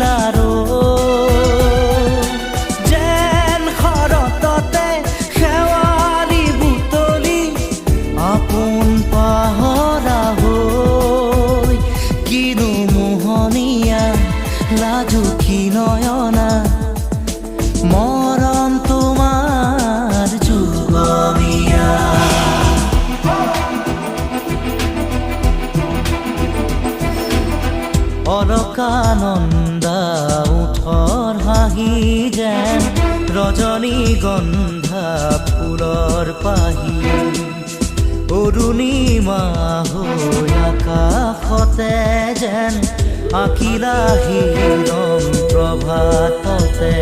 আখিলাৰো যেন শৰততে শেৱালি বুটলি আপোন পাহৰা হৈ কিনো মোহনীয়া লাজুকী নয়না মৰম তোমাৰ যুগমীয়া অলকানন্দা ওঠৰ হাঁহি যেন ৰজনীগন্ধা ফুলৰ পাহি অৰুণিমা হৈ আকাশতে যেন আঁকিলা হিৰণ প্ৰভাততে